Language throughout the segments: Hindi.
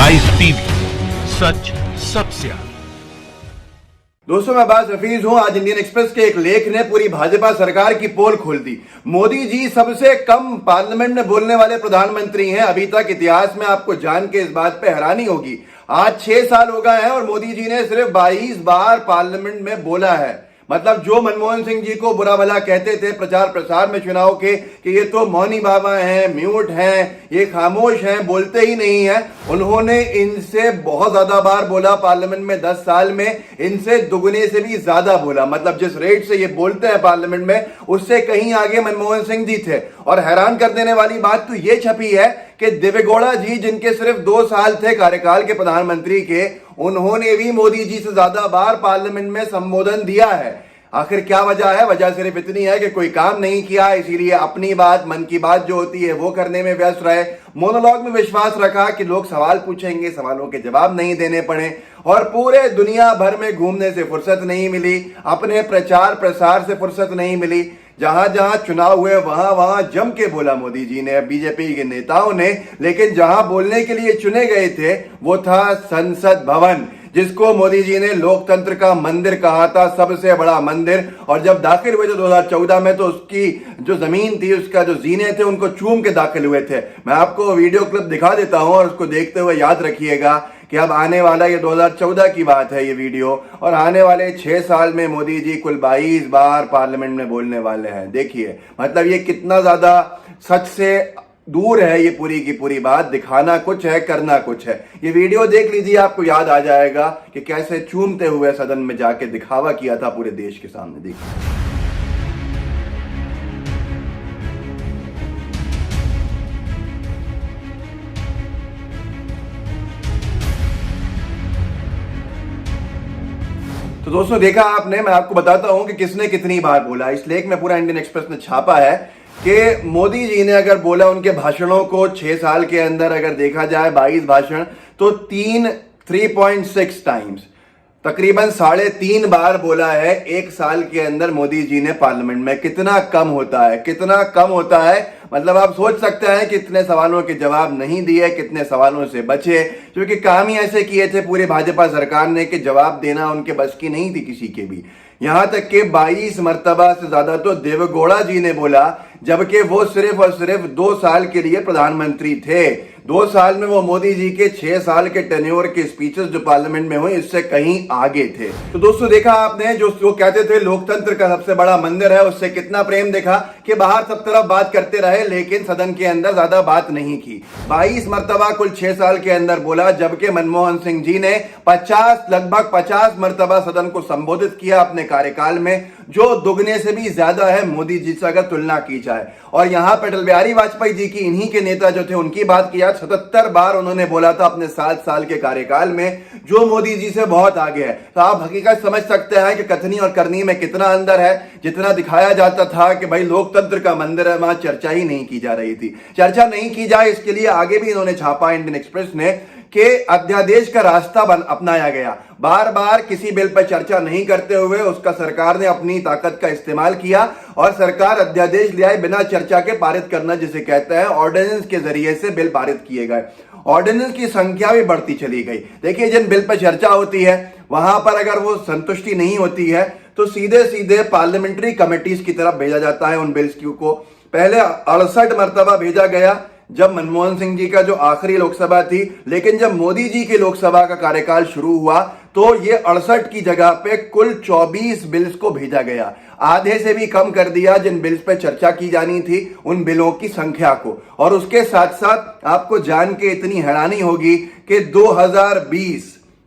आइस टीवी, सच सबसे आगे। दोस्तों, मैं अब्बास हफीज हूं। आज इंडियन एक्सप्रेस के एक लेख ने पूरी भाजपा सरकार की पोल खोल दी। मोदी जी सबसे कम पार्लियामेंट में बोलने वाले प्रधानमंत्री हैं अभी तक इतिहास में। आपको जान के इस बात पे हैरानी होगी, आज 6 साल हो गए हैं और मोदी जी ने सिर्फ 22 बार पार्लियामेंट में बोला है। मतलब जो मनमोहन सिंह जी को बुरा भला कहते थे प्रचार प्रसार में चुनाव के कि ये तो मौनी बाबा हैं, म्यूट हैं, ये खामोश हैं, बोलते ही नहीं है, उन्होंने इनसे बहुत ज्यादा बार बोला पार्लियामेंट में। 10 साल में इनसे दुगने से भी ज्यादा बोला। मतलब जिस रेट से ये बोलते हैं पार्लियामेंट में, उससे कहीं आगे मनमोहन सिंह जी थे। और हैरान कर देने वाली बात तो ये छपी है कि देवेगौड़ा जी, जिनके सिर्फ 2 साल थे कार्यकाल के प्रधानमंत्री के, उन्होंने भी मोदी जी से ज्यादा बार पार्लियामेंट में संबोधन दिया है। आखिर क्या वजह है? वजह सिर्फ इतनी है कि कोई काम नहीं किया, इसीलिए अपनी बात, मन की बात जो होती है वो करने में व्यस्त रहे। मोनोलॉग में विश्वास रखा कि लोग सवाल पूछेंगे, सवालों के जवाब नहीं देने पड़े, और पूरे दुनिया भर में घूमने से फुर्सत नहीं मिली, अपने प्रचार प्रसार से फुर्सत नहीं मिली। जहां जहां चुनाव हुए वहां वहां जम के बोला मोदी जी ने, बीजेपी के नेताओं ने। लेकिन जहां बोलने के लिए चुने गए थे वो था संसद भवन, जिसको मोदी जी ने लोकतंत्र का मंदिर कहा था, सबसे बड़ा मंदिर। और जब दाखिल हुए थे 2014 में, तो उसकी जो जमीन थी, उसका जो जीने थे, उनको चूम के दाखिल हुए थे। मैं आपको वीडियो क्लिप दिखा देता हूं और उसको देखते हुए याद रखिएगा कि अब आने वाला ये 2014 की बात है ये वीडियो, और आने वाले 6 साल में मोदी जी कुल 22 बार पार्लियामेंट में बोलने वाले हैं। देखिए, मतलब ये कितना ज्यादा सच से दूर है ये पूरी की पूरी बात। दिखाना कुछ है, करना कुछ है। ये वीडियो देख लीजिए, आपको याद आ जाएगा कि कैसे चूमते हुए सदन में जाके दिखावा किया था पूरे देश के सामने। देखिए, तो दोस्तों देखा आपने। मैं आपको बताता हूं कि किसने कितनी बार बोला। इस लेख में पूरा इंडियन एक्सप्रेस ने छापा है कि मोदी जी ने अगर बोला, उनके भाषणों को 6 साल के अंदर अगर देखा जाए 22 भाषण, तो 3.6 टाइम्स, तकरीबन 3.5 बार बोला है 1 साल के अंदर मोदी जी ने पार्लियामेंट में। कितना कम होता है, कितना कम होता है। मतलब आप सोच सकते हैं कि कितने सवालों के जवाब नहीं दिए, कितने सवालों से बचे, क्योंकि काम ही ऐसे किए थे पूरे भाजपा सरकार ने कि जवाब देना उनके बस की नहीं थी किसी के भी। यहां तक कि 22 मर्तबा से ज्यादा तो देवेगौड़ा जी ने बोला, जबकि वो सिर्फ और सिर्फ 2 साल के लिए प्रधानमंत्री थे। 2 साल में वो मोदी जी के 6 साल के टेन्योर के स्पीचेस जो पार्लियामेंट में हुए, इससे कहीं आगे थे। तो दोस्तों देखा आपने, जो कहते थे लोकतंत्र का सबसे बड़ा मंदिर है, उससे कितना प्रेम देखा कि बाहर सब तरफ बात करते रहे लेकिन सदन के अंदर ज्यादा बात नहीं की। 22 मर्तबा कुल 6 साल के अंदर बोला, जबकि मनमोहन सिंह जी ने लगभग 50 मर्तबा सदन को संबोधित किया अपने कार्यकाल में, जो दुगने से भी ज्यादा है मोदी जी से अगर तुलना की जाए। और यहां पे अटल बिहारी वाजपेयी जी की, इन्हीं के नेता जो थे, उनकी बात किया। 77 बार उन्होंने बोला था अपने 7 साल के कार्यकाल में, जो मोदी जी से बहुत आगे है। तो आप हकीकत समझ सकते हैं कि कथनी और करनी में कितना अंदर है। जितना दिखाया जाता था कि भाई लोकतंत्र का मंदिर है, वहां चर्चा ही नहीं की जा रही थी। चर्चा नहीं की जाए इसके लिए आगे भी इन्होंने छापा इंडियन एक्सप्रेस ने कि अध्यादेश का रास्ता अपनाया गया। बार बार किसी बिल पर चर्चा नहीं करते हुए उसका सरकार ने अपनी ताकत का इस्तेमाल किया और सरकार अध्यादेश ले आई, बिना चर्चा के पारित करना जिसे कहते हैं। ऑर्डिनेंस के जरिए से बिल पारित किए गए। ऑर्डिनेंस की संख्या भी बढ़ती चली गई। देखिए, जिन बिल पर चर्चा होती है वहां पर अगर वो संतुष्टि नहीं होती है तो सीधे सीधे पार्लियामेंट्री कमेटीज की तरफ भेजा जाता है उन बिल्स को। पहले 68 मर्तबा भेजा गया जब मनमोहन सिंह जी का जो आखिरी लोकसभा थी, लेकिन जब मोदी जी की लोकसभा का कार्यकाल शुरू हुआ तो ये 68 की जगह पे कुल 24 बिल्स को भेजा गया। आधे से भी कम कर दिया जिन बिल्स पे चर्चा की जानी थी उन बिलों की संख्या को। और उसके साथ साथ आपको जान के इतनी हैरानी होगी कि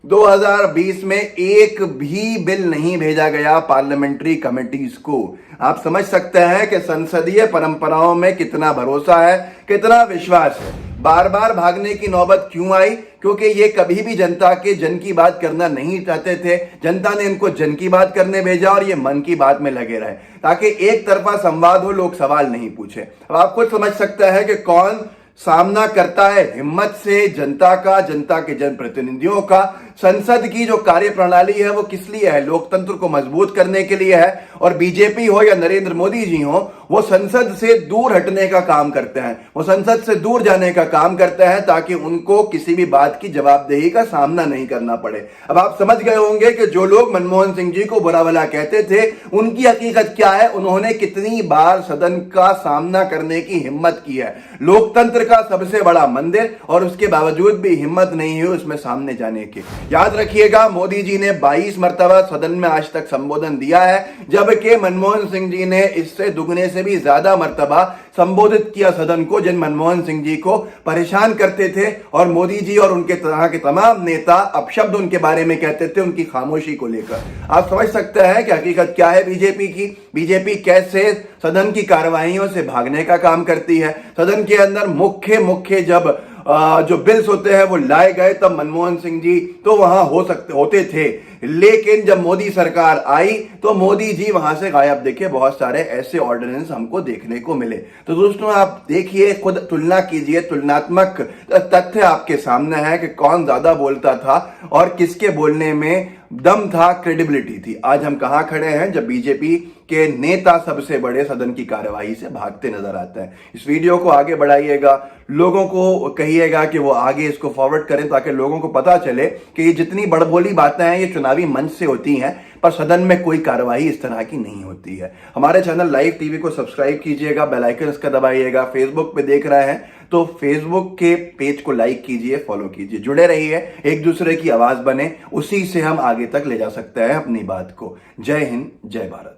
2020 में एक भी बिल नहीं भेजा गया पार्लियामेंट्री कमेटीज को। आप समझ सकते हैं कि संसदीय परंपराओं में कितना भरोसा है, कितना विश्वास है। बार बार भागने की नौबत क्यों आई? क्योंकि ये कभी भी जनता के जन की बात करना नहीं चाहते थे। जनता ने इनको जन की बात करने भेजा और ये मन की बात में लगे रहे, ताकि एक तरफा संवाद हो, लोग सवाल नहीं पूछे। अब आप खुद समझ सकते हैं कि कौन सामना करता है हिम्मत से जनता का, जनता के जनप्रतिनिधियों का, संसद की जो कार्य प्रणाली है वो किस लिए है? लोकतंत्र को मजबूत करने के लिए है। और बीजेपी हो या नरेंद्र मोदी जी हो, वो संसद से दूर हटने का काम करते हैं, वो संसद से दूर जाने का काम करते हैं ताकि उनको किसी भी बात की जवाबदेही का सामना नहीं करना पड़े। अब आप समझ गए होंगे कि जो लोग मनमोहन सिंह जी को बुरा भला कहते थे, उनकी हकीकत क्या है, उन्होंने कितनी बार सदन का सामना करने की हिम्मत की है। लोकतंत्र का सबसे बड़ा मंदिर, और उसके बावजूद भी हिम्मत नहीं हुई उसमें सामने जाने की। याद रखिएगा, मोदी जी ने 22 मरतबा सदन में आज तक संबोधन दिया है, जबकि मनमोहन सिंह जी ने इससे दुगने से भी ज्यादा मरतबा संबोधित किया सदन को, जिन मनमोहन सिंह जी को परेशान करते थे। और मोदी जी और उनके तरह के तमाम नेता अपशब्द उनके बारे में कहते थे उनकी खामोशी को लेकर। आप समझ सकते हैं कि हकीकत क्या है बीजेपी की। बीजेपी कैसे सदन की कार्रवाइयों से भागने का काम करती है। सदन के अंदर मुख्य जब जो बिल्स होते हैं वो लाए गए, तब मनमोहन सिंह जी तो वहां होते थे, लेकिन जब मोदी सरकार आई तो मोदी जी वहां से गायब। देखिए, बहुत सारे ऐसे ऑर्डिनेंस हमको देखने को मिले। तो दोस्तों, आप देखिए, खुद तुलना कीजिए, तुलनात्मक तथ्य आपके सामने है कि कौन ज्यादा बोलता था और किसके बोलने में दम था, क्रेडिबिलिटी थी। आज हम कहां खड़े हैं जब बीजेपी के नेता सबसे बड़े सदन की कार्यवाही से भागते नजर आते हैं। इस वीडियो को आगे बढ़ाइएगा, लोगों को कहिएगा कि वो आगे इसको फॉरवर्ड करें, ताकि लोगों को पता चले कि ये जितनी बड़बोली बातें हैं ये चुनावी मंच से होती हैं, पर सदन में कोई कार्यवाही इस तरह की नहीं होती है। हमारे चैनल लाइव टीवी को सब्सक्राइब कीजिएगा, बेल आइकन इसका दबाइएगा। फेसबुक पे देख रहे हैं तो फेसबुक के पेज को लाइक कीजिए, फॉलो कीजिए, जुड़े रहिए, एक दूसरे की आवाज बने, उसी से हम आगे तक ले जा सकते हैं अपनी बात को। जय हिंद, जय भारत।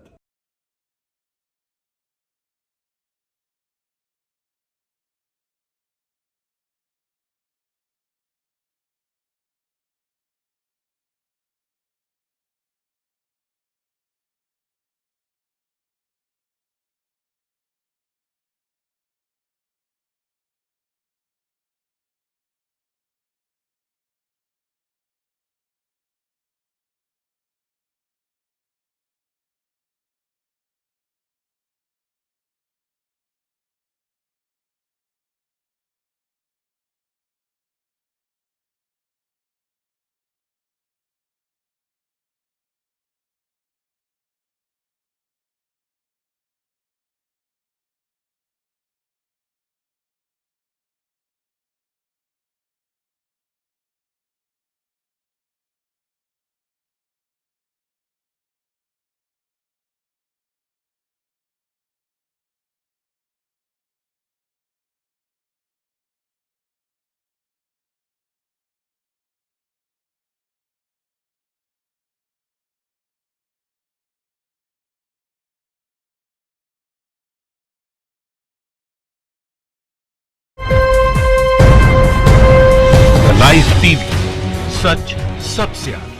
लाइव टीवी, सच सबसे आगे।